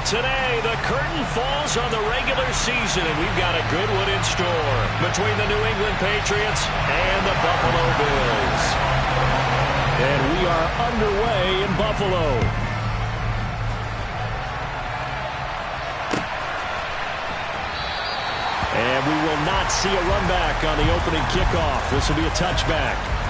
Today, the curtain falls on the regular season, and we've got a good one in store between the New England Patriots and the Buffalo Bills. And we are underway in Buffalo. And we will not see a run back on the opening kickoff. This will be a touchback.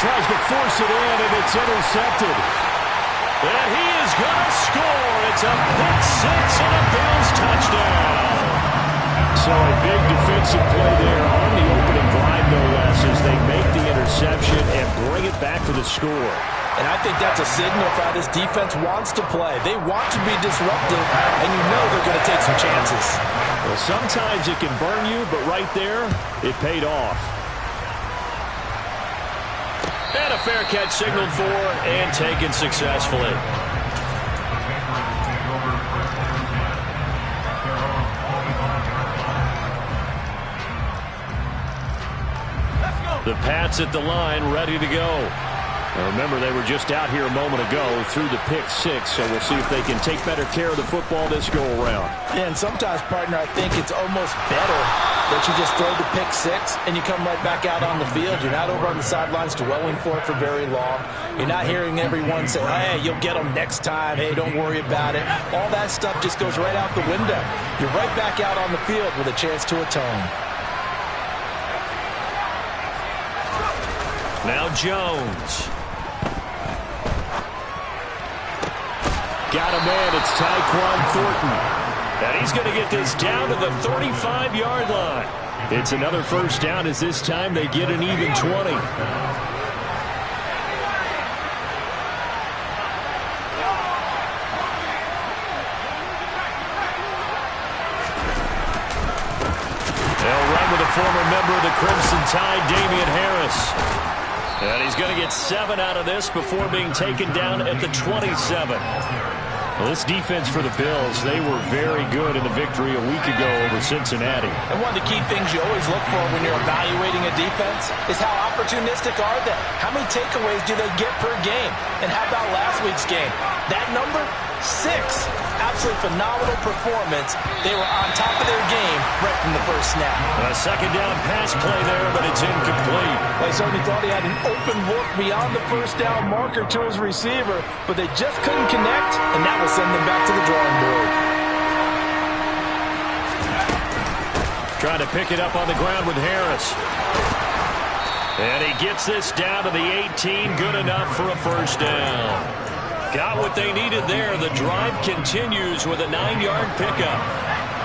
Tries to force it in, and it's intercepted. And he is going to score. It's a pick-6 and a Bills touchdown. So a big defensive play there on the opening drive, no less, as they make the interception and bring it back for the score. And I think that's a signal for how this defense wants to play. They want to be disruptive, and you know they're going to take some chances. Well, sometimes it can burn you, but right there, it paid off. And a fair catch signaled for and taken successfully. The Pats at the line, ready to go. Now remember, they were just out here a moment ago through the pick-6, so we'll see if they can take better care of the football this go-around. Yeah, and sometimes, partner, I think it's almost better that you just throw the pick-6 and you come right back out on the field. You're not over on the sidelines dwelling for it for very long. You're not hearing everyone say, hey, you'll get them next time. Hey, don't worry about it. All that stuff just goes right out the window. You're right back out on the field with a chance to atone. Now Jones. Got a man. It's Tyquan Thornton. And he's going to get this down to the 35-yard line. It's another first down, as this time they get an even 20. They'll run with a former member of the Crimson Tide, Damian Harris. And he's going to get 7 out of this before being taken down at the 27. Well, this defense for the Bills, they were very good in the victory a week ago over Cincinnati. And one of the key things you always look for when you're evaluating a defense is how opportunistic are they? How many takeaways do they get per game? And how about last week's game? That number? 6. Absolutely phenomenal performance. They were on top of their game right from the first snap. A second down pass play there, but it's incomplete. They certainly thought he had an open look beyond the first down marker to his receiver, but they just couldn't connect, and that will send them back to the drawing board. Trying to pick it up on the ground with Harris. And he gets this down to the 18, good enough for a first down. Got what they needed there. The drive continues with a 9-yard pickup.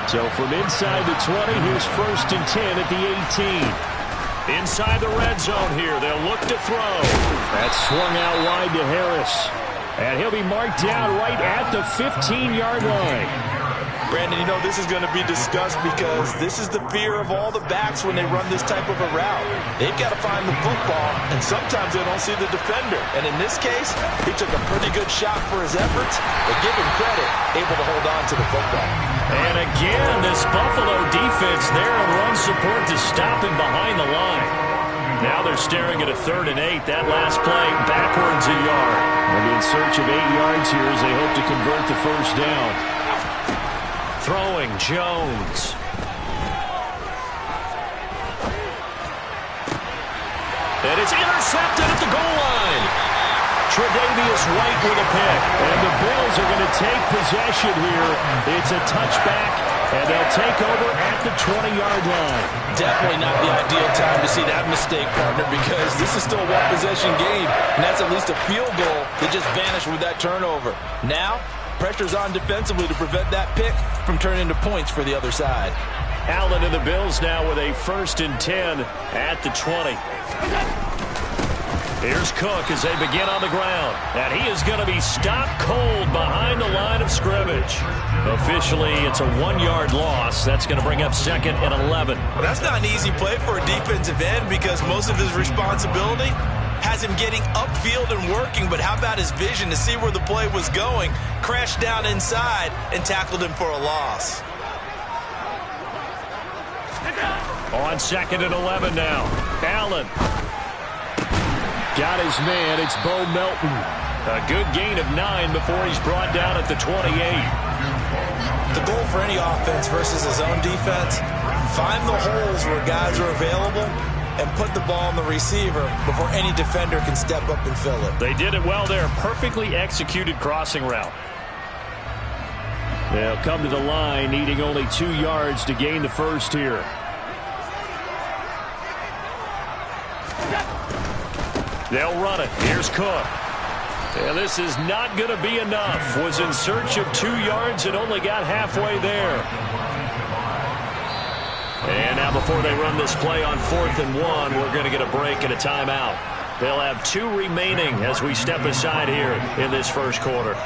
So from inside the 20, here's 1st and 10 at the 18. Inside the red zone here. They'll look to throw. That's swung out wide to Harris. And he'll be marked down right at the 15-yard line. Brandon, you know, this is going to be discussed because this is the fear of all the backs when they run this type of a route. They've got to find the football, and sometimes they don't see the defender. And in this case, he took a pretty good shot for his efforts, but give him credit, able to hold on to the football. And again, this Buffalo defense there in run support to stop him behind the line. Now they're staring at a 3rd and 8. That last play backwards a yard. They'll be in search of 8 yards here as they hope to convert the first down. Throwing Jones. And it's intercepted at the goal line. Tre'Davious White with a pick. And the Bills are going to take possession here. It's a touchback, and they'll take over at the 20-yard line. Definitely not the ideal time to see that mistake, partner, because this is still a one-possession game, and that's at least a field goal that just vanished with that turnover. Now, pressure's on defensively to prevent that pick from turning into points for the other side. Allen and the Bills now with a 1st and 10 at the 20. Here's Cook as they begin on the ground. And he is going to be stopped cold behind the line of scrimmage. Officially, it's a 1-yard loss. That's going to bring up 2nd and 11. Well, that's not an easy play for a defensive end because most of his responsibility has him getting upfield and working, but how about his vision to see where the play was going? Crashed down inside and tackled him for a loss. On 2nd and 11 now. Allen. Got his man. It's Bo Melton. A good gain of 9 before he's brought down at the 28. The goal for any offense versus his own defense, find the holes where guys are available and put the ball on the receiver before any defender can step up and fill it. They did it well there. Perfectly executed crossing route. They'll come to the line, needing only 2 yards to gain the first here. They'll run it. Here's Cook. And this is not going to be enough. Was in search of 2 yards and only got halfway there. And now before they run this play on 4th and 1, we're going to get a break and a timeout. They'll have 2 remaining as we step aside here in this first quarter.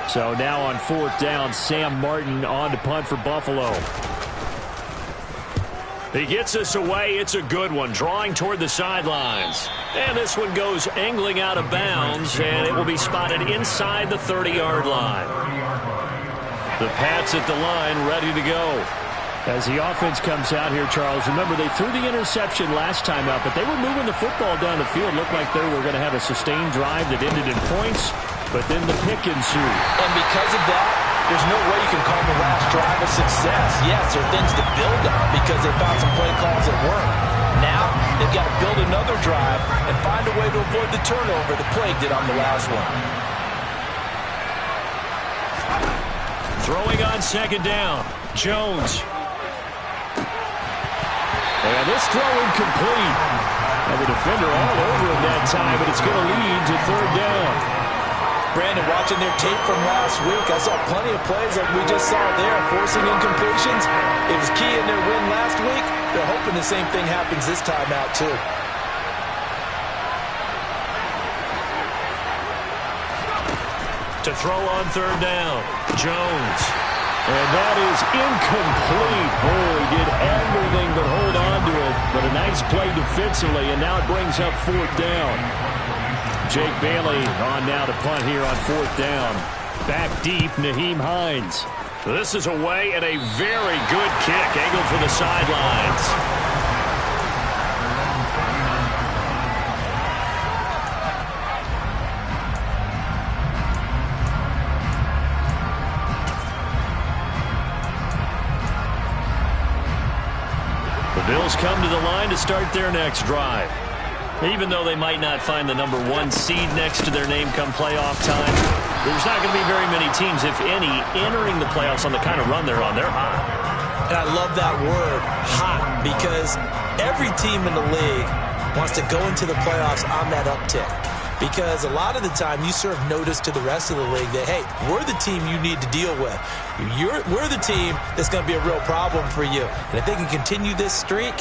So now on 4th down, Sam Martin on to punt for Buffalo. He gets us away. It's a good one, drawing toward the sidelines. And this one goes angling out of bounds, and it will be spotted inside the 30-yard line. The Pats at the line, ready to go. As the offense comes out here, Charles, remember they threw the interception last time out, but they were moving the football down the field. Looked like they were going to have a sustained drive that ended in points, but then the pick ensued. And because of that, there's no way you can call the last drive a success. Yes, there are things to build on because they found some play calls that work. Now, they've got to build another drive and find a way to avoid the turnover the plague did on the last one. Throwing on 2nd down, Jones. And this throw incomplete. And the defender all over him that time, but it's going to lead to 3rd down. Brandon, watching their tape from last week, I saw plenty of plays like we just saw there, forcing incompletions. It was key in their win last week. They're hoping the same thing happens this time out, too. To throw on 3rd down, Jones. And that is incomplete. Oh, he did everything but hold on to it. But a nice play defensively, and now it brings up 4th down. Jake Bailey on now to punt here on 4th down. Back deep, Nyheim Hines. This is away and a very good kick, angled for the sidelines. The Bills come to the line to start their next drive. Even though they might not find the number 1 seed next to their name come playoff time, there's not going to be very many teams, if any, entering the playoffs on the kind of run they're on. They're hot. And I love that word, hot, because every team in the league wants to go into the playoffs on that uptick. Because a lot of the time you serve notice to the rest of the league that, hey, we're the team you need to deal with. We're the team that's going to be a real problem for you. And if they can continue this streak,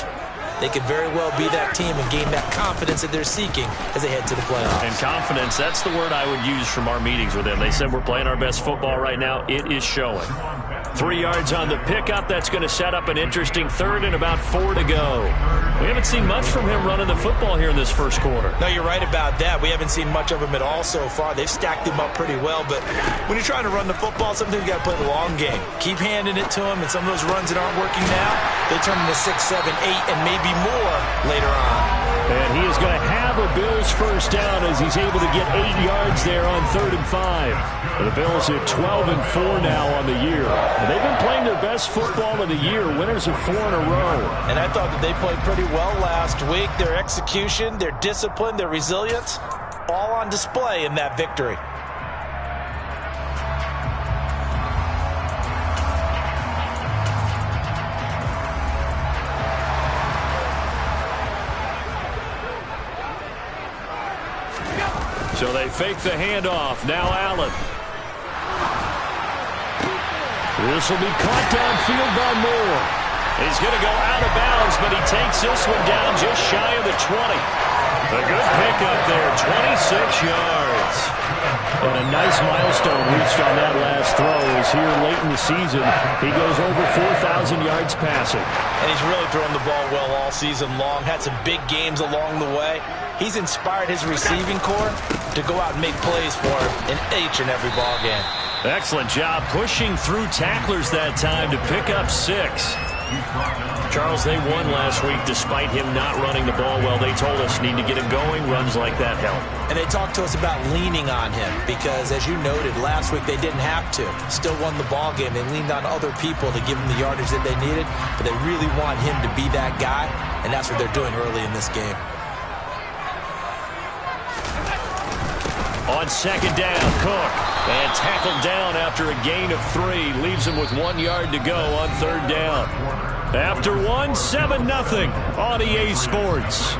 they could very well be that team and gain that confidence that they're seeking as they head to the playoffs. And confidence, that's the word I would use from our meetings with them. They said we're playing our best football right now. It is showing. 3 yards on the pickup. That's going to set up an interesting 3rd and about 4 to go. We haven't seen much from him running the football here in this first quarter. No, you're right about that. We haven't seen much of him at all so far. They've stacked him up pretty well, but when you're trying to run the football, sometimes you got to play the long game. Keep handing it to him, and some of those runs that aren't working now, they turn into 6, 7, 8, and maybe more later on. And he is going to have a Bills first down as he's able to get 8 yards there on 3rd and 5. The Bills at 12 and 4 now on the year. And they've been playing their best football of the year, winners of 4 in a row. And I thought that they played pretty well last week. Their execution, their discipline, their resilience, all on display in that victory. So they fake the handoff. Now Allen. This will be caught downfield by Moore. He's going to go out of bounds, but he takes this one down just shy of the 20. A good pickup there, 26 yards. And a nice milestone reached on that last throw as here late in the season, he goes over 4,000 yards passing. And he's really thrown the ball well all season long, had some big games along the way. He's inspired his receiving corps to go out and make plays for him in each and every ball game. Excellent job pushing through tacklers that time to pick up 6. Charles, they won last week despite him not running the ball well. They told us need to get him going. Runs like that help. And they talked to us about leaning on him because, as you noted, last week they didn't have to. Still won the ball game. They leaned on other people to give him the yardage that they needed, but they really want him to be that guy, and that's what they're doing early in this game. On second down, Cook. And tackled down after a gain of 3. Leaves him with 1 yard to go on third down. After 1, 7-0 on EA Sports.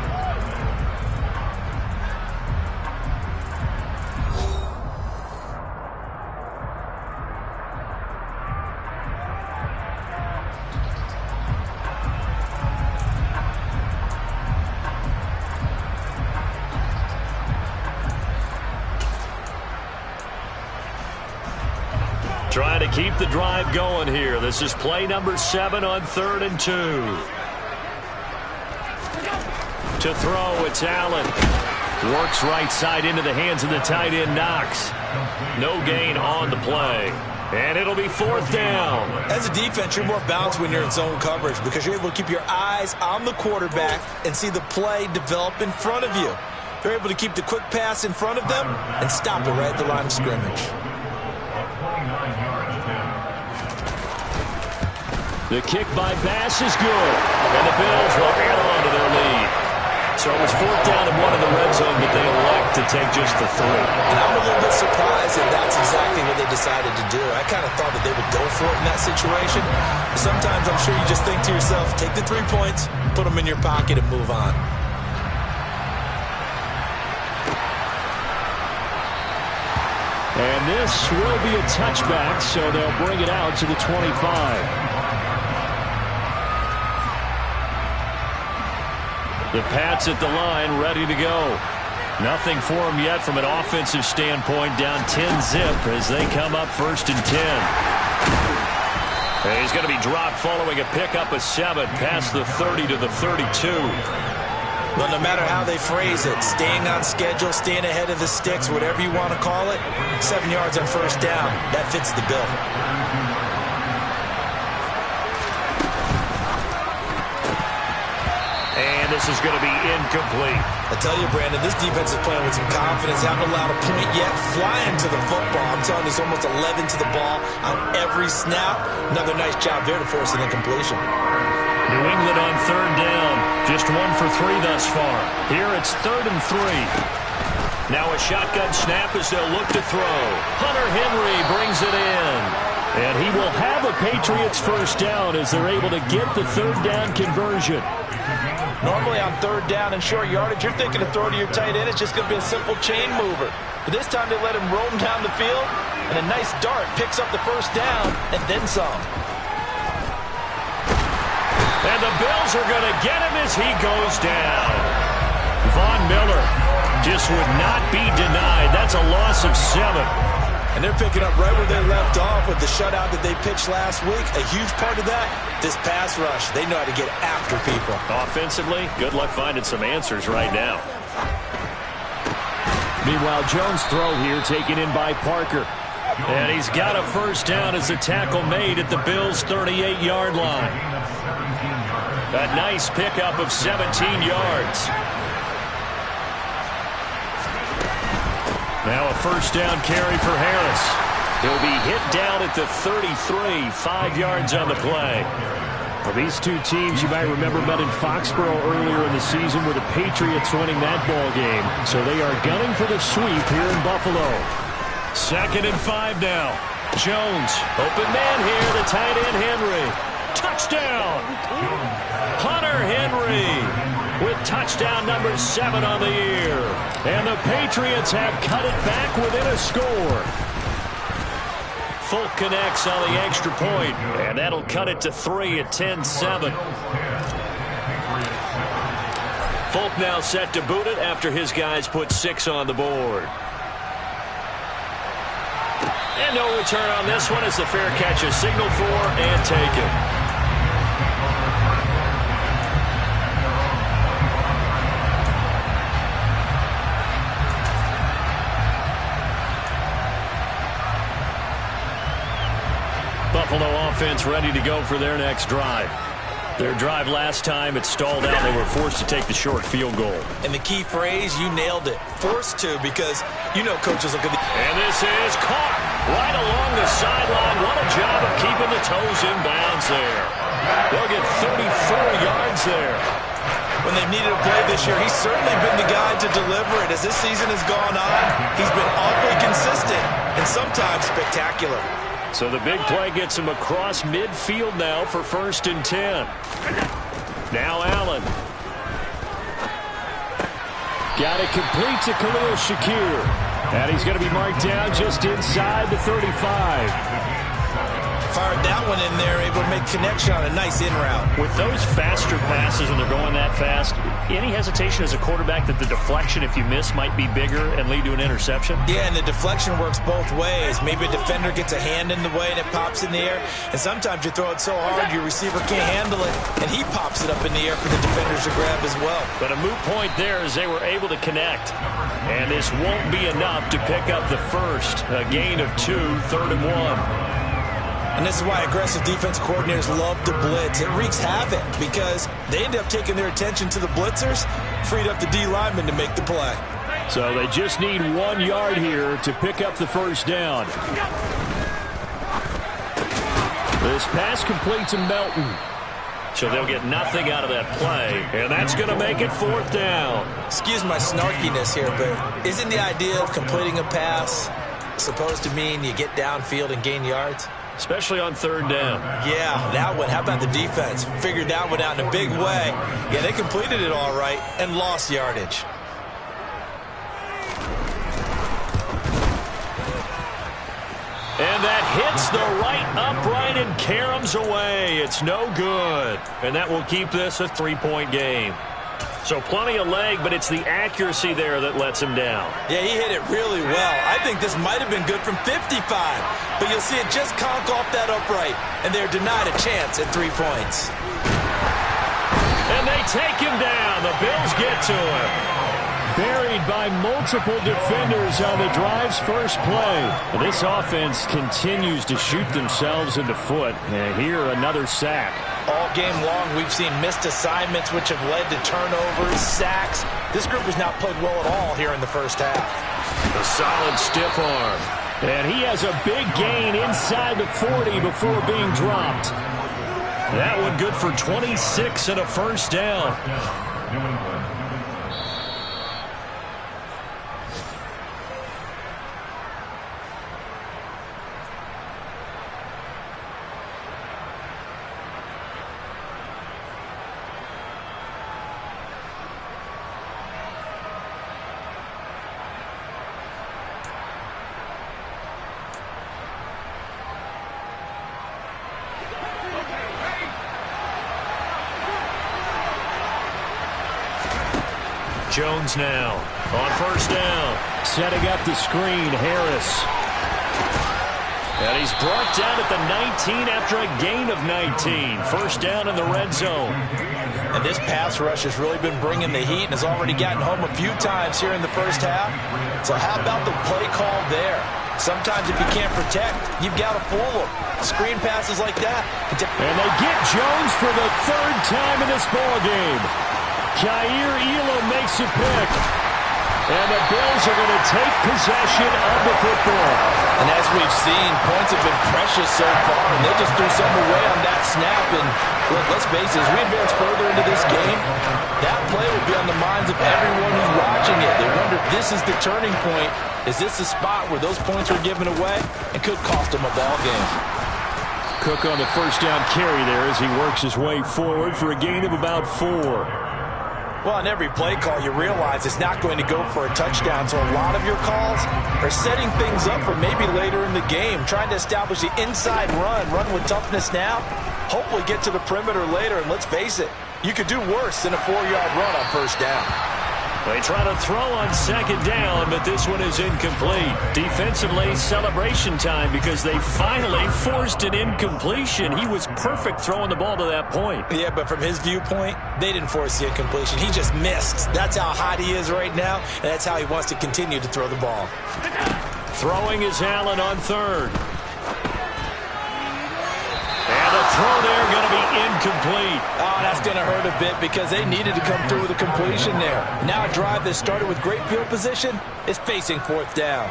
Trying to keep the drive going here. This is play number 7 on 3rd and 2. To throw, it's Allen. Works right side into the hands of the tight end, Knox. No gain on the play. And it'll be 4th down. As a defense, you're more balanced when you're in zone coverage because you're able to keep your eyes on the quarterback and see the play develop in front of you. They're able to keep the quick pass in front of them and stop it right at the line of scrimmage. The kick by Bass is good. And the Bills will add on to their lead. So it was 4th down and 1 in the red zone, but they elect to take just the 3. And I'm a little bit surprised that that's exactly what they decided to do. I kind of thought that they would go for it in that situation. But sometimes I'm sure you just think to yourself, take the 3 points, put them in your pocket, and move on. And this will be a touchback, so they'll bring it out to the 25. The Pats at the line, ready to go. Nothing for them yet from an offensive standpoint. Down 10-0 as they come up 1st and 10. And he's going to be dropped following a pickup of 7 past the 30 to the 32. But no matter how they phrase it, staying on schedule, staying ahead of the sticks, whatever you want to call it, 7 yards on 1st down, that fits the bill. And this is going to be incomplete. I tell you, Brandon, this defense is playing with some confidence. Haven't allowed a point yet. Flying to the football. I'm telling you, it's almost 11 to the ball on every snap. Another nice job there to force an incompletion. New England on 3rd down. Just 1 for 3 thus far. Here it's 3rd and 3. Now a shotgun snap as they'll look to throw. Hunter Henry brings it in. And he will have a Patriots 1st down as they're able to get the 3rd down conversion. Normally on 3rd down and short yardage, you're thinking to throw to your tight end. It's just going to be a simple chain mover. But this time they let him roam down the field, and a nice dart picks up the 1st down and then some. And the Bills are going to get him as he goes down. Von Miller just would not be denied. That's a loss of 7. And they're picking up right where they left off with the shutout that they pitched last week. A huge part of that, this pass rush. They know how to get after people. Offensively, good luck finding some answers right now. Meanwhile, Jones' throw here taken in by Parker. And he's got a 1st down as the tackle made at the Bills' 38-yard line. A nice pickup of 17 yards. Now a 1st down carry for Harris. He'll be hit down at the 33, 5 yards on the play. Well, these two teams, you might remember, met in Foxborough earlier in the season with the Patriots winning that ball game. So they are gunning for the sweep here in Buffalo. 2nd and 5 now. Jones, open man here, the tight end Henry. Touchdown! Hunter Henry with touchdown number 7 on the year. And the Patriots have cut it back within a score. Folk connects on the extra point, and that'll cut it to 3 at 10-7. Folk now set to boot it after his guys put 6 on the board. And no return on this one as the fair catch is signaled for and taken. Buffalo offense ready to go for their next drive. Their drive last time, it stalled out. They were forced to take the short field goal. And the key phrase, you nailed it. Forced to, because you know coaches look at the... And this is caught right along the sideline. What a job of keeping the toes in bounds there. They'll get 34 yards there. When they've needed a play this year, he's certainly been the guy to deliver it. As this season has gone on, he's been awfully consistent and sometimes spectacular. So the big play gets him across midfield now for 1st and 10. Now Allen. Got it complete to Khalil Shakir. And he's going to be marked down just inside the 35. Fired that one in there, able to make connection on a nice in route. With those faster passes when they're going that fast, any hesitation as a quarterback that the deflection, if you miss, might be bigger and lead to an interception? Yeah, and the deflection works both ways. Maybe a defender gets a hand in the way and it pops in the air. And sometimes you throw it so hard your receiver can't handle it, and he pops it up in the air for the defenders to grab as well. But a moot point there as they were able to connect. And this won't be enough to pick up the first. A gain of 2, 3rd and 1. And this is why aggressive defense coordinators love to blitz. It wreaks havoc because they end up taking their attention to the blitzers, freed up the D lineman to make the play. So they just need 1 yard here to pick up the first down. This pass complete to Melton. So they'll get nothing out of that play, and that's going to make it 4th down. Excuse my snarkiness here, but isn't the idea of completing a pass supposed to mean you get downfield and gain yards? Especially on 3rd down. Yeah, that one. How about the defense? Figured that one out in a big way. Yeah, they completed it all right and lost yardage. And that hits the right upright and caroms away. It's no good. And that will keep this a 3-point game. So plenty of leg, but it's the accuracy there that lets him down. Yeah, he hit it really well. I think this might have been good from 55. But you'll see it just conk off that upright. And they're denied a chance at 3 points. And they take him down. The Bills get to him. Buried by multiple defenders on the drive's first play. This offense continues to shoot themselves in the foot. And here, another sack. All game long, we've seen missed assignments, which have led to turnovers, sacks. This group has not played well at all here in the first half. A solid stiff arm. And he has a big gain inside the 40 before being dropped. That one good for 26 and a first down. Jones now on first down. Setting up the screen, Harris. And he's brought down at the 19 after a gain of 19. First down in the red zone. And this pass rush has really been bringing the heat and has already gotten home a few times here in the first half. So how about the play call there? Sometimes if you can't protect, you've got to fool them. Screen passes like that. And they get Jones for the 3rd time in this ballgame. Jair Elam makes a pick. And the Bills are going to take possession of the football. And as we've seen, points have been precious so far, and they just threw some away on that snap. And let's face it, as we advance further into this game, that play will be on the minds of everyone who's watching it. They wonder if this is the turning point. Is this the spot where those points are given away and could cost them a ball game? Cook on the first down carry there as he works his way forward for a gain of about 4. Well, on every play call, you realize it's not going to go for a touchdown, so a lot of your calls are setting things up for maybe later in the game, trying to establish the inside run with toughness now, hopefully get to the perimeter later, and let's face it, you could do worse than a 4-yard run on first down. They try to throw on second down, but this one is incomplete. Defensively, celebration time because they finally forced an incompletion. He was perfect throwing the ball to that point. Yeah, but from his viewpoint, they didn't force the incompletion. He just missed. That's how hot he is right now, and that's how he wants to continue to throw the ball. Throwing is Allen on third. And the throw there going to be incomplete. Oh, that's going to hurt a bit because they needed to come through with a completion there. Now a drive that started with great field position is facing fourth down.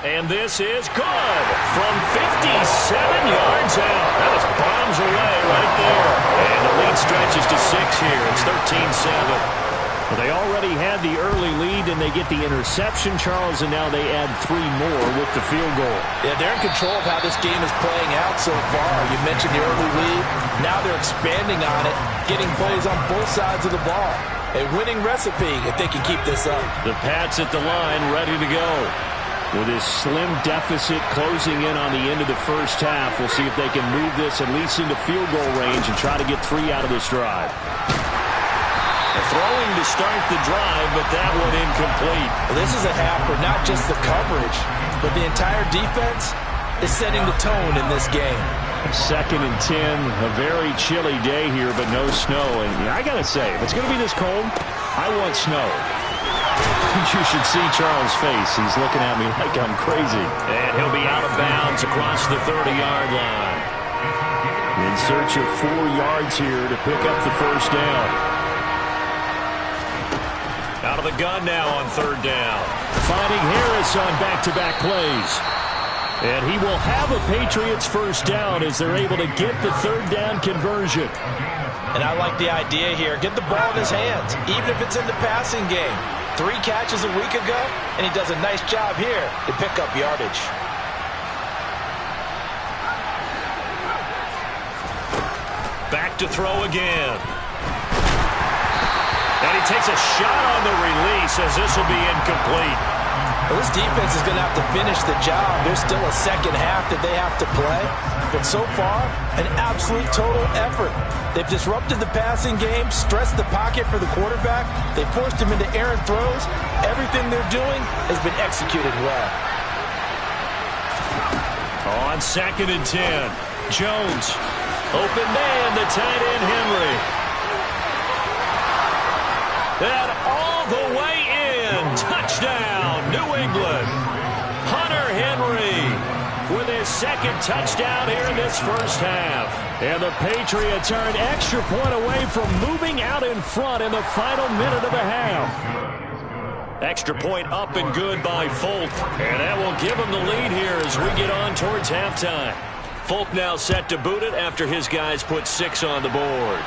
And this is good from 57 yards out. That was bombs away right there. And the lead stretches to 6 here. It's 13-7. Well, they already had the early lead, and they get the interception, Charles, and now they add 3 more with the field goal. Yeah, they're in control of how this game is playing out so far. You mentioned the early lead. Now they're expanding on it, getting plays on both sides of the ball. A winning recipe if they can keep this up. The Pats at the line ready to go. With this slim deficit closing in on the end of the first half, we'll see if they can move this at least into field goal range and try to get 3 out of this drive. Throwing to start the drive, but that one incomplete. Well, this is a half where not just the coverage, but the entire defense is setting the tone in this game. 2nd and 10, a very chilly day here, but no snow. And I got to say, if it's going to be this cold, I want snow. You should see Charles' face. He's looking at me like I'm crazy. And he'll be out of bounds across the 30-yard line. In search of 4 yards here to pick up the first down. Out of the gun now on 3rd down. Finding Harris on back-to-back plays. And he will have a Patriots first down as they're able to get the 3rd down conversion. And I like the idea here. Get the ball in his hands, even if it's in the passing game. 3 catches a week ago, and he does a nice job here to pick up yardage. Back to throw again. And he takes a shot on the release as this will be incomplete. Well, this defense is going to have to finish the job. There's still a second half that they have to play. But so far, an absolute total effort. They've disrupted the passing game, stressed the pocket for the quarterback. They forced him into errant throws. Everything they're doing has been executed well. On 2nd and 10, Jones. Open man, the tight end Henry. That all the way in. Touchdown, New England. Hunter Henry with his 2nd touchdown here in this first half. And the Patriots are an extra point away from moving out in front in the final minute of the half. Extra point up and good by Folk. And that will give him the lead here as we get on towards halftime. Folk now set to boot it after his guys put 6 on the board.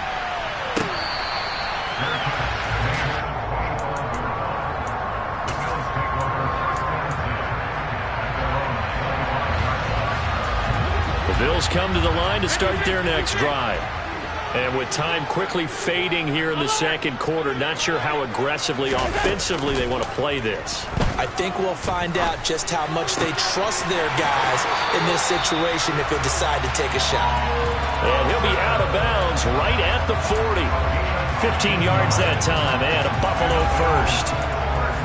The Bills come to the line to start their next drive. And with time quickly fading here in the 2nd quarter, not sure how aggressively, offensively they want to play this. I think we'll find out just how much they trust their guys in this situation if they decide to take a shot. And he'll be out of bounds right at the 40. 15 yards that time, and a Buffalo first.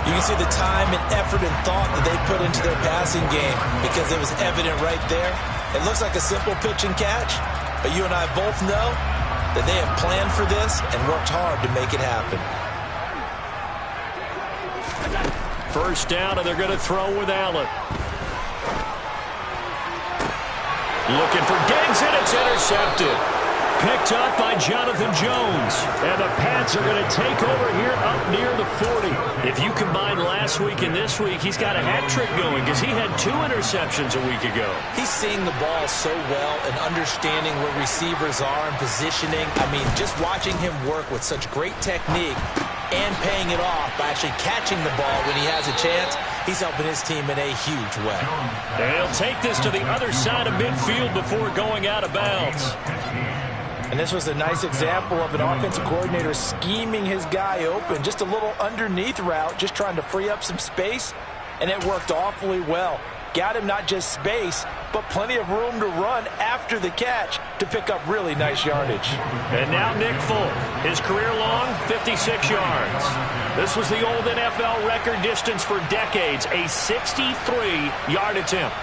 You can see the time and effort and thought that they put into their passing game because it was evident right there. It looks like a simple pitch and catch, but you and I both know that they have planned for this and worked hard to make it happen. First down, and they're going to throw with Allen. Looking for Diggs, and it's intercepted. Picked up by Jonathan Jones. And the Pats are going to take over here up near the 40. If you combine last week and this week, he's got a hat trick going because he had 2 interceptions a week ago. He's seeing the ball so well and understanding where receivers are and positioning. I mean, just watching him work with such great technique and paying it off by actually catching the ball when he has a chance, he's helping his team in a huge way. And he'll take this to the other side of midfield before going out of bounds. And this was a nice example of an offensive coordinator scheming his guy open. Just a little underneath route, just trying to free up some space, and it worked awfully well. Got him not just space, but plenty of room to run after the catch to pick up really nice yardage. And now Nick Folk, his career long, 56 yards. This was the old NFL record distance for decades, a 63-yard attempt.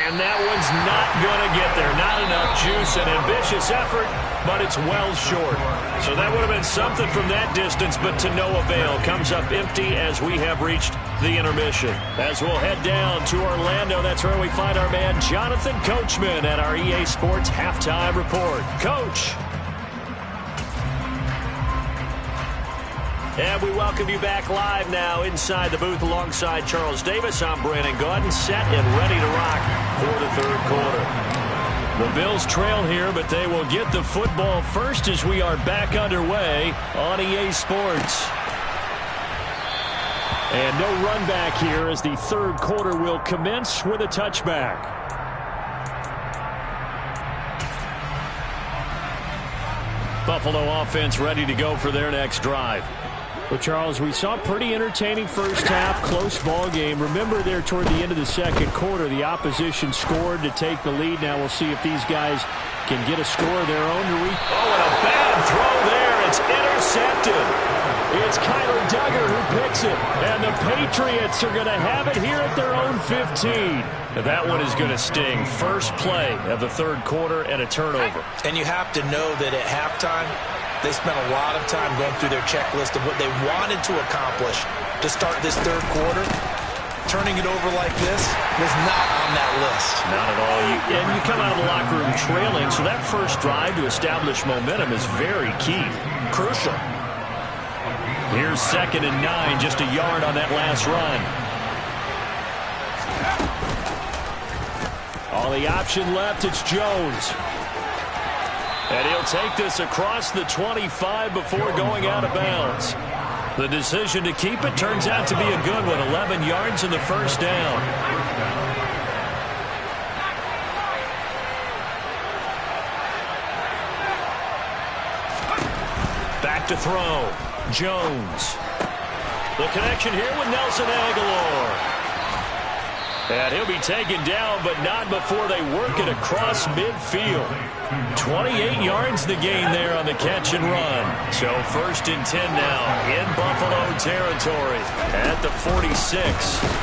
And that one's not going to get there. Not enough juice, an ambitious effort, but it's well short. So that would have been something from that distance, but to no avail. Comes up empty as we have reached the intermission. As we'll head down to Orlando, that's where we find our man Jonathan Coachman at our EA Sports Halftime Report. Coach. And we welcome you back live now inside the booth alongside Charles Davis. I'm Brandon Gaudin, set and ready to rock for the third quarter. The Bills trail here, but they will get the football first as we are back underway on EA Sports. And no run back here as the third quarter will commence with a touchback. Buffalo offense ready to go for their next drive. Well, Charles, we saw a pretty entertaining first half, close ball game. Remember there toward the end of the second quarter, the opposition scored to take the lead. Now we'll see if these guys can get a score of their own to reach. Oh, and a bad throw there. It's intercepted. It's Kyler Duggar who picks it. And the Patriots are going to have it here at their own 15. Now that one is going to sting. First play of the third quarter and a turnover. And you have to know that at halftime, they spent a lot of time going through their checklist of what they wanted to accomplish to start this third quarter. Turning it over like this was not on that list. Not at all. And you come out of the locker room trailing, so that first drive to establish momentum is very key. Crucial. Here's 2nd and 9, just a yard on that last run. All the option left, it's Jones. And he'll take this across the 25 before going out of bounds. The decision to keep it turns out to be a good one. 11 yards in the first down. Back to throw. Jones. The connection here with Nelson Aguilar. And he'll be taken down, but not before they work it across midfield. 28 yards the gain there on the catch and run. So 1st and 10 now in Buffalo territory at the 46.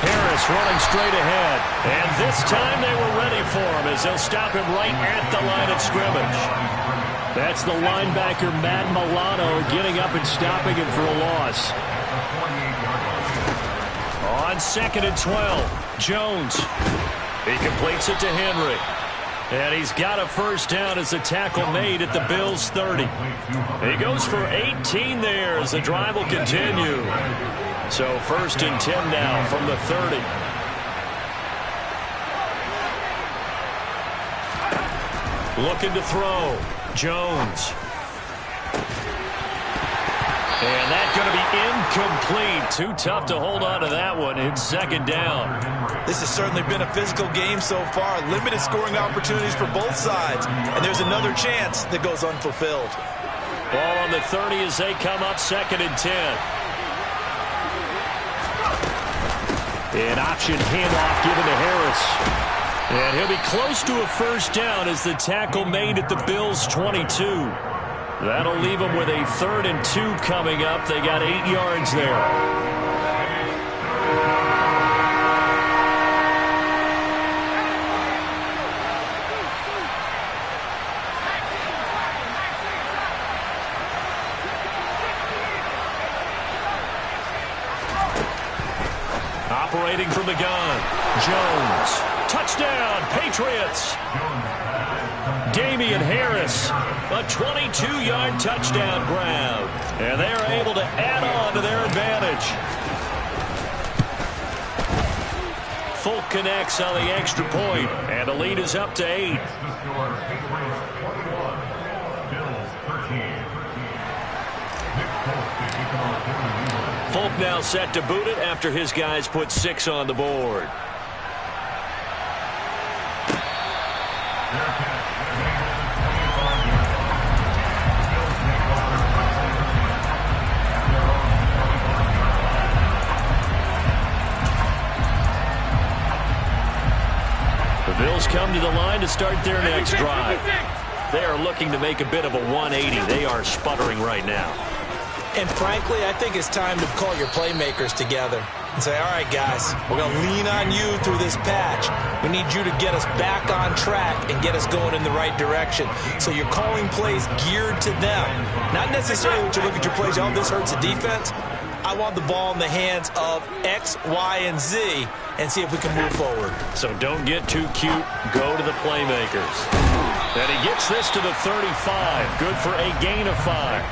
Harris running straight ahead. And this time they were ready for him as they'll stop him right at the line of scrimmage. That's the linebacker, Matt Milano, getting up and stopping him for a loss. On 2nd and 12. Jones. He completes it to Henry. And he's got a first down as the tackle made at the Bills' 30. He goes for 18 there as the drive will continue. So 1st and 10 now from the 30. Looking to throw. Jones. And that's going to be incomplete. Too tough to hold on to that one. It's 2nd down. This has certainly been a physical game so far. Limited scoring opportunities for both sides. And there's another chance that goes unfulfilled. Ball on the 30 as they come up 2nd and 10. An option handoff given to Harris. And he'll be close to a first down as the tackle made at the Bills' 22. That'll leave them with a 3rd and 2 coming up. They got 8 yards there. Operating from the gun. Jones. Touchdown, Patriots. Damian Harris, a 22-yard touchdown grab. And they're able to add on to their advantage. Folk connects on the extra point, and the lead is up to 8. Folk now set to boot it after his guys put 6 on the board. The Bills come to the line to start their next drive. They are looking to make a bit of a 180. They are sputtering right now. And frankly, I think it's time to call your playmakers together and say, all right, guys, we're going to lean on you through this patch. We need you to get us back on track and get us going in the right direction. So you're calling plays geared to them. Not necessarily that you look at your plays, oh, this hurts the defense. I want the ball in the hands of X, Y, and Z and see if we can move forward. So don't get too cute. Go to the playmakers. And he gets this to the 35. Good for a gain of 5.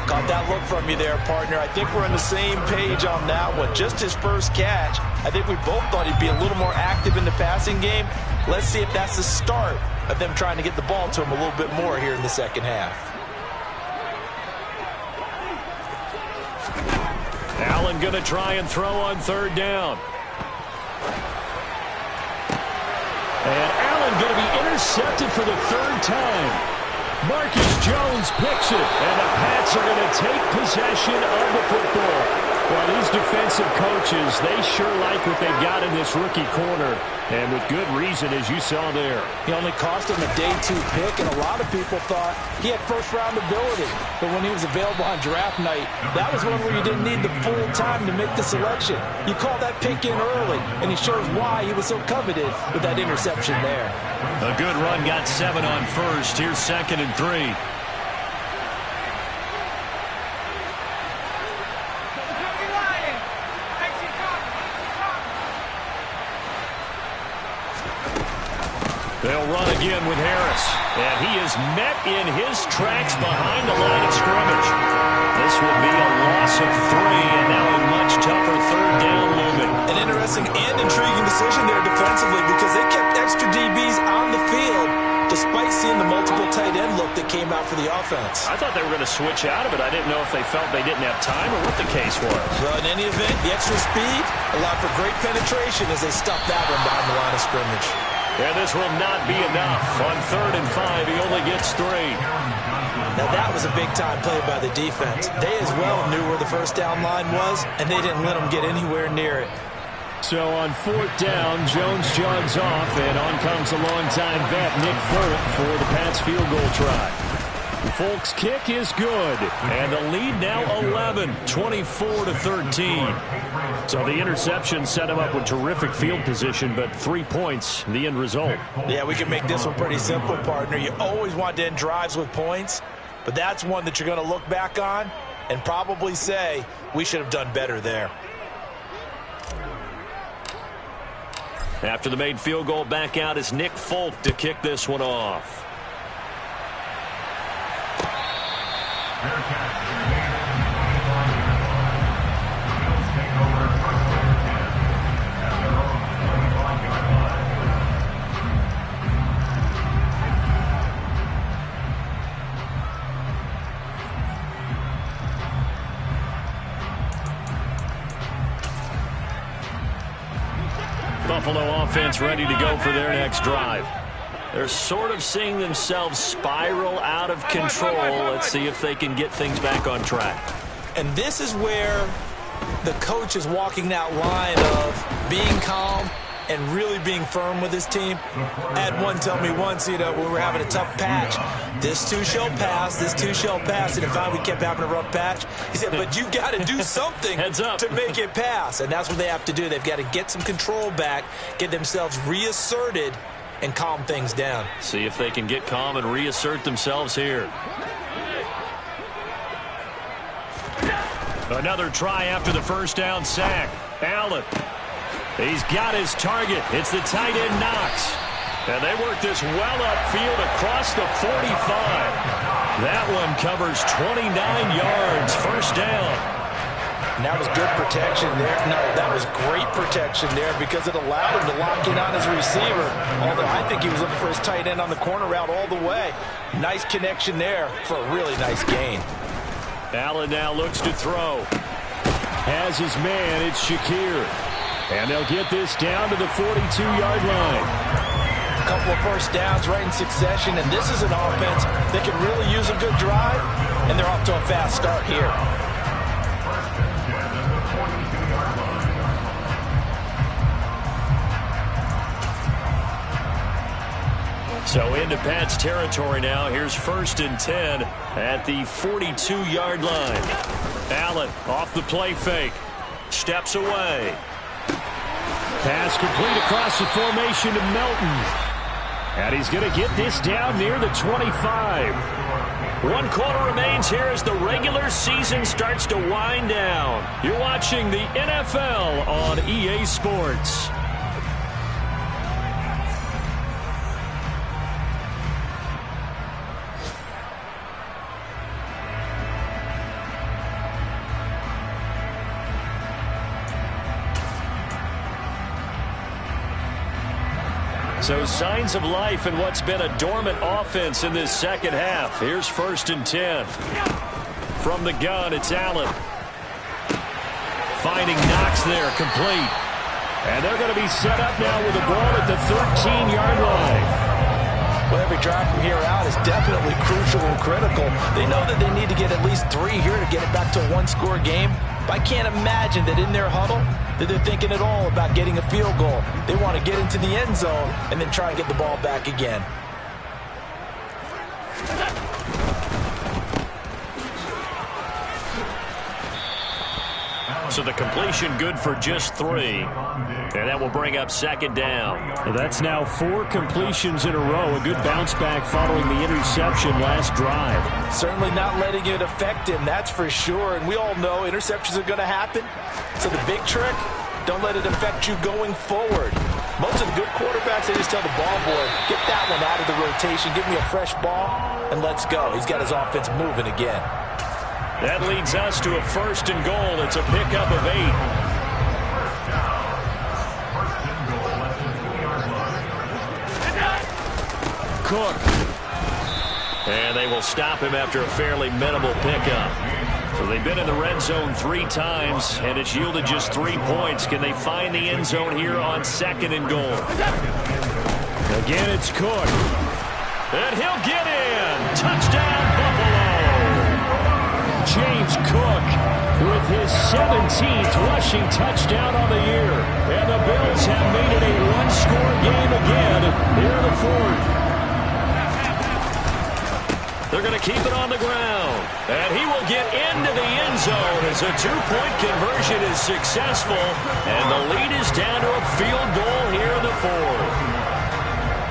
Got that look from you there, partner. I think we're on the same page on that one. Just his first catch. I think we both thought he'd be a little more active in the passing game. Let's see if that's the start of them trying to get the ball to him a little bit more here in the second half. Allen going to try and throw on third down. And Allen going to be intercepted for the third time. Marcus Jones picks it, and the Pats are going to take possession of the football. Well, these defensive coaches, they sure like what they've got in this rookie corner, and with good reason, as you saw there. He only cost him a day 2 pick, and a lot of people thought he had first-round ability. But when he was available on draft night, that was one where you didn't need the full time to make the selection. You call that pick in early, and he shows why he was so coveted with that interception there. A good run, got 7 on first. Here's 2nd and 3. They'll run again with Harris. And he is met in his tracks behind the line of scrimmage. This will be a loss of 3, and now a much tougher third down looming. An interesting and intriguing decision there defensively because they kept extra DBs on the field despite seeing the multiple tight end look that came out for the offense. I thought they were going to switch out of it. I didn't know if they felt they didn't have time or what the case was. Well, in any event, the extra speed allowed for great penetration as they stuffed that one behind the line of scrimmage. And this will not be enough. On 3rd and 5, he only gets 3. Now that was a big-time play by the defense. They as well knew where the first down line was, and they didn't let them get anywhere near it. So on 4th down, Jones jogs off, and on comes a longtime vet, Nick Folk, for the Pats field goal try. Folk's kick is good, and the lead now 11, 24-13. So the interception set him up with terrific field position, but 3 points, the end result. Yeah, we can make this one pretty simple, partner. You always want to end drives with points, but that's one that you're going to look back on and probably say, we should have done better there. After the made field goal, back out is Nick Folk to kick this one off. Buffalo offense ready to go for their next drive. They're sort of seeing themselves spiral out of control. Let's see if they can get things back on track. And this is where the coach is walking that line of being calm and really being firm with his team. I had one tell me once, when we were having a tough patch, this too shall pass, this too shall pass. And if we kept having a rough patch, he said, but you've got to do something to make it pass. And that's what they have to do. They've got to get some control back, get themselves reasserted, and calm things down. See if they can get calm and reassert themselves here. Another try after the first down sack. Allen. He's got his target. It's the tight end Knox. And they work this well upfield across the 45. That one covers 29 yards. First down. And that was good protection there. No, that was great protection there because it allowed him to lock in on his receiver. Although I think he was looking for his tight end on the corner route all the way. Nice connection there for a really nice gain. Allen now looks to throw. Has his man, it's Shakir. And they'll get this down to the 42-yard line. A couple of first downs right in succession, and this is an offense that can really use a good drive, and they're off to a fast start here. So into Pat's territory now. Here's 1st and 10 at the 42-yard line. Allen off the play fake. Steps away. Pass complete across the formation to Melton. And he's going to get this down near the 25. 1 quarter remains here as the regular season starts to wind down. You're watching the NFL on EA Sports. So signs of life in what's been a dormant offense in this second half. Here's 1st and 10. From the gun, it's Allen. Finding Knox there, complete. And they're going to be set up now with the ball at the 13-yard line. Well, every drive from here out is definitely crucial and critical. They know that they need to get at least 3 here to get it back to a 1-score game. But I can't imagine that in their huddle that they're thinking at all about getting a field goal. They want to get into the end zone and then try and get the ball back again. So the completion good for just 3. And that will bring up 2nd down. Well, that's now 4 completions in a row. A good bounce back following the interception last drive. Certainly not letting it affect him, that's for sure. And we all know interceptions are going to happen. So the big trick, don't let it affect you going forward. Most of the good quarterbacks, they just tell the ball boy, get that one out of the rotation, give me a fresh ball, and let's go. He's got his offense moving again. That leads us to a 1st and goal. It's a pickup of 8. Cook. And they will stop him after a fairly minimal pickup. So they've been in the red zone 3 times, and it's yielded just 3 points. Can they find the end zone here on 2nd and goal? Again, it's Cook. And he'll get in. Touchdown, Buffalo. James Cook with his 17th rushing touchdown on the year. And the Bills have made it a 1-score game again here in the 4th. They're going to keep it on the ground. And he will get into the end zone as a 2-point conversion is successful. And the lead is down to a field goal here in the 4th.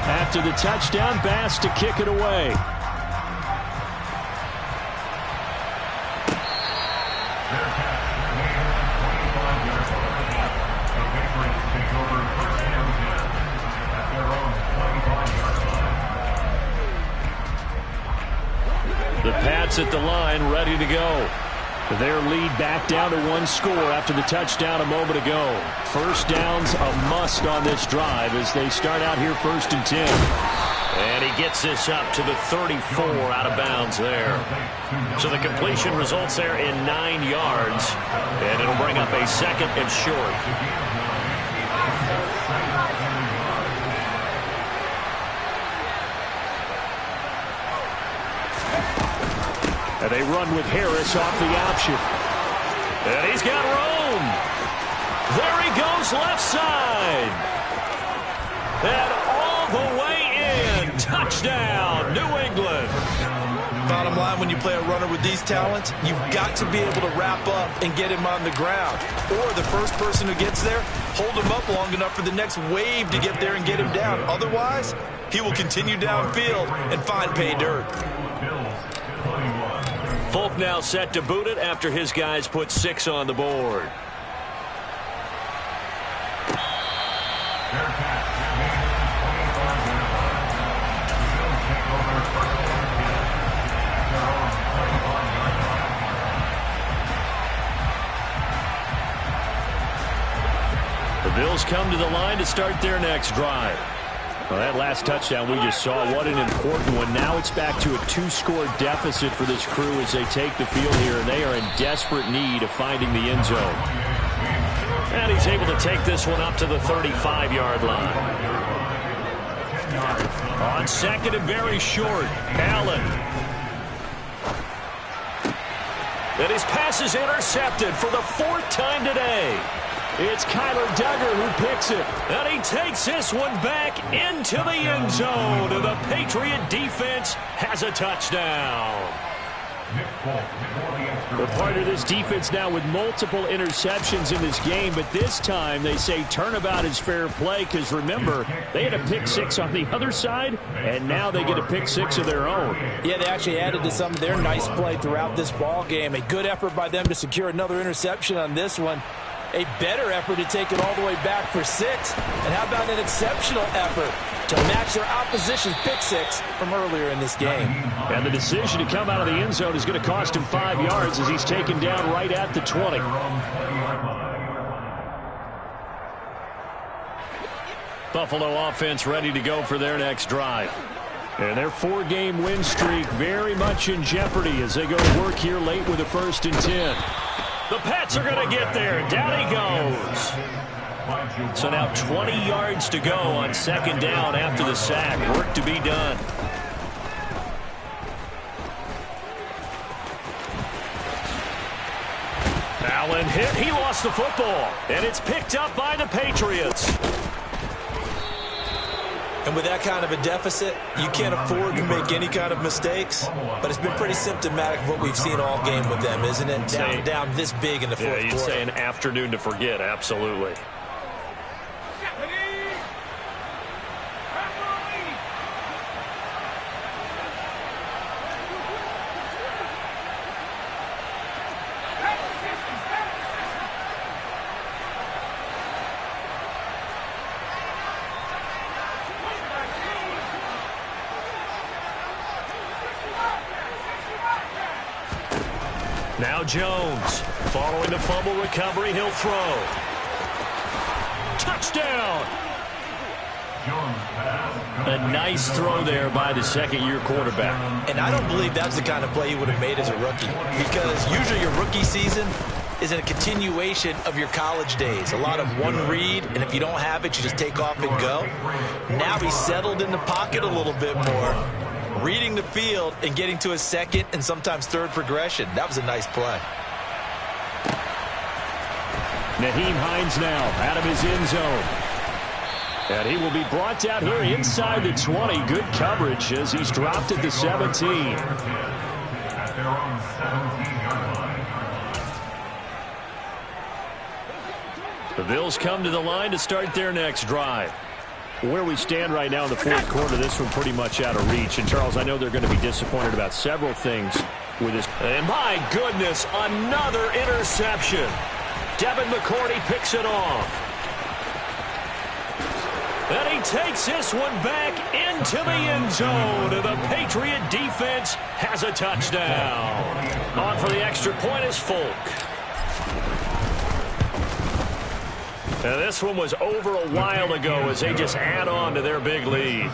After the touchdown, Bass to kick it away. The Pats at the line, ready to go. Their lead back down to 1 score after the touchdown a moment ago. 1st down's a must on this drive as they start out here 1st and 10. And he gets this up to the 34 out of bounds there. So the completion results there in 9 yards. And it'll bring up a 2nd and short. And they run with Harris off the option. And he's got room. There he goes left side. And all the way in. Touchdown, New England. Bottom line, when you play a runner with these talents, you've got to be able to wrap up and get him on the ground. Or the first person who gets there, hold him up long enough for the next wave to get there and get him down. Otherwise, he will continue downfield and find pay dirt. Folk now set to boot it after his guys put 6 on the board. The Bills come to the line to start their next drive. Well, that last touchdown we just saw, what an important one. Now it's back to a 2-score deficit for this crew as they take the field here, and they are in desperate need of finding the end zone. And he's able to take this one up to the 35-yard line. On 2nd and very short, Allen. And his pass is intercepted for the 4th time today. It's Kyler Duggar who picks it. And he takes this one back into the end zone. And the Patriot defense has a touchdown. We're part of this defense now with multiple interceptions in this game, but this time they say turnabout is fair play because, remember, they had a pick six on the other side, and now they get a pick six of their own. Yeah, they actually added to some of their nice play throughout this ball game. A good effort by them to secure another interception on this one. A better effort to take it all the way back for 6. And how about an exceptional effort to match their opposition's pick six from earlier in this game? And the decision to come out of the end zone is going to cost him 5 yards as he's taken down right at the 20. Buffalo offense ready to go for their next drive. And their 4-game win streak very much in jeopardy as they go to work here late with a 1st and 10. The Pats are going to get there. Down he goes. So now 20 yards to go on 2nd down after the sack. Work to be done. Allen hit. He lost the football. And it's picked up by the Patriots. And with that kind of a deficit, you can't afford to make any kind of mistakes. But it's been pretty symptomatic of what we've seen all game with them, isn't it? Down this big in the fourth quarter. You'd say an afternoon to forget, absolutely. Now Jones, following the fumble recovery, he'll throw. Touchdown! A nice throw there by the 2nd-year quarterback. And I don't believe that's the kind of play he would have made as a rookie, because usually your rookie season is a continuation of your college days. A lot of one read, and if you don't have it, you just take off and go. Now he's settled in the pocket a little bit more, reading the field and getting to his 2nd and sometimes 3rd progression. That was a nice play. Nyheim Hines now out of his end zone. And he will be brought down here inside the 20. Good coverage as he's dropped at the 17. The Bills come to the line to start their next drive. Where we stand right now in the 4th quarter, this one pretty much out of reach. And, Charles, I know they're going to be disappointed about several things with this. And, my goodness, another interception. Devin McCourty picks it off. And he takes this one back into the end zone. And the Patriot defense has a touchdown. On for the extra point is Folk. Now, this one was over a while ago as they just add on to their big lead.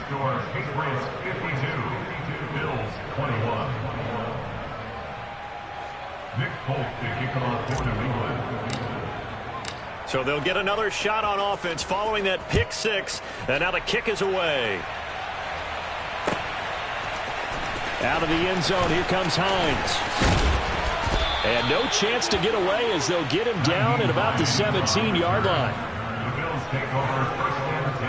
So they'll get another shot on offense following that pick six. And now the kick is away. Out of the end zone, here comes Hines. And no chance to get away as they'll get him down at about the 17-yard line. The Bills take over 1st and 10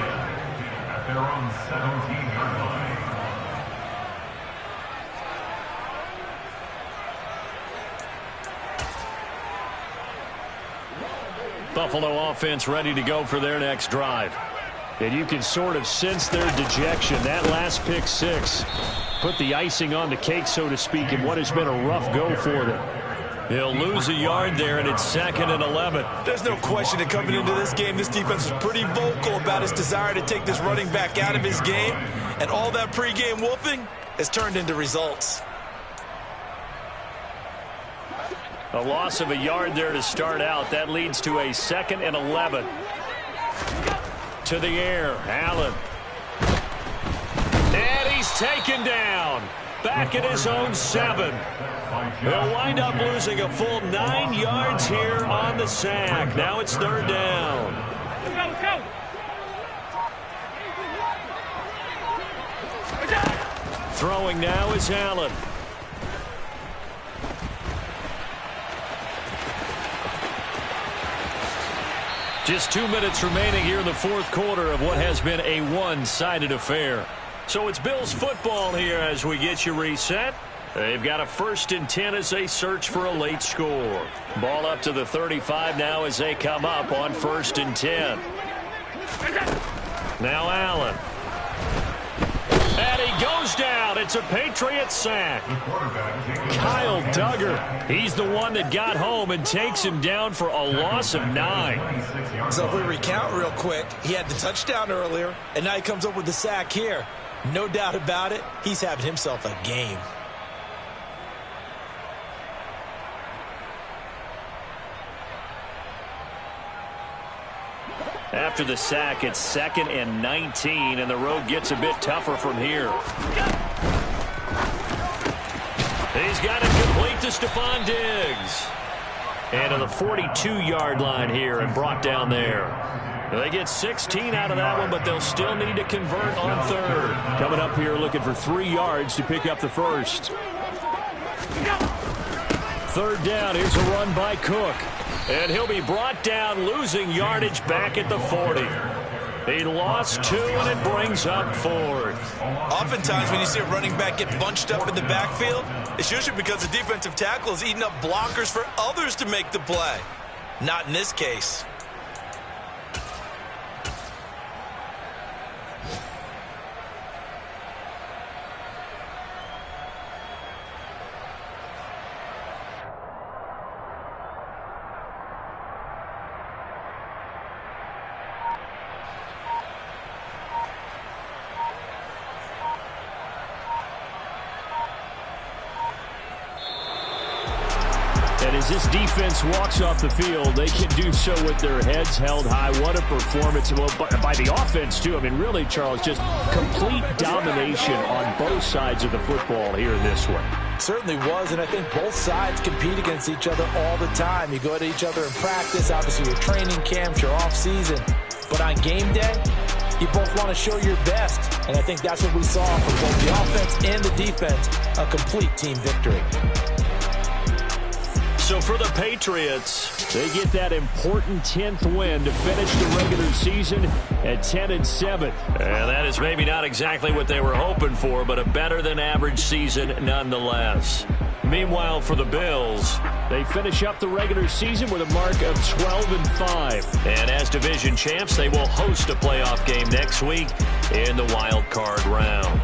at their own 17-yard line. Buffalo offense ready to go for their next drive. And you can sort of sense their dejection. That last pick six put the icing on the cake, so to speak, in what has been a rough go for them. He'll lose a yard there, and it's 2nd and 11. There's no question that coming into this game, this defense was pretty vocal about his desire to take this running back out of his game. And all that pregame wolfing has turned into results. A loss of a yard there to start out. That leads to a 2nd and 11. To the air, Allen. And he's taken down. Back at his own 7. They'll wind up losing a full 9 yards here on the sack. Now it's 3rd down. Throwing now is Allen. Just 2 minutes remaining here in the fourth quarter of what has been a one-sided affair. So it's Bills football here as we get you reset. They've got a 1st and 10 as they search for a late score. Ball up to the 35 now as they come up on 1st and 10. Now Allen. And he goes down. It's a Patriot sack. Kyle Duggar. He's the one that got home and takes him down for a loss of 9. So if we recount real quick, he had the touchdown earlier, and now he comes up with the sack here. No doubt about it, he's having himself a game. After the sack, it's 2nd and 19, and the road gets a bit tougher from here. He's got it complete to Stephon Diggs. And to the 42-yard line here and brought down there. They get 16 out of that one, but they'll still need to convert on 3rd. Coming up here looking for 3 yards to pick up the first. 3rd down. Here's a run by Cook. And he'll be brought down, losing yardage back at the 40. He lost 2, and it brings up 4th. Oftentimes when you see a running back get bunched up in the backfield, it's usually because the defensive tackle is eating up blockers for others to make the play. Not in this case. And as this defense walks off the field, they can do so with their heads held high. What a performance. Well, by the offense, too. I mean, really, Charles, just complete domination on both sides of the football here in this one. Certainly was, and I think both sides compete against each other all the time. You go at each other in practice, obviously your training camps, your off-season. But on game day, you both want to show your best. And I think that's what we saw from both the offense and the defense, a complete team victory. So for the Patriots, they get that important 10th win to finish the regular season at 10-7. And that is maybe not exactly what they were hoping for, but a better than average season nonetheless. Meanwhile, for the Bills, they finish up the regular season with a mark of 12-5. And as division champs, they will host a playoff game next week in the wild card round.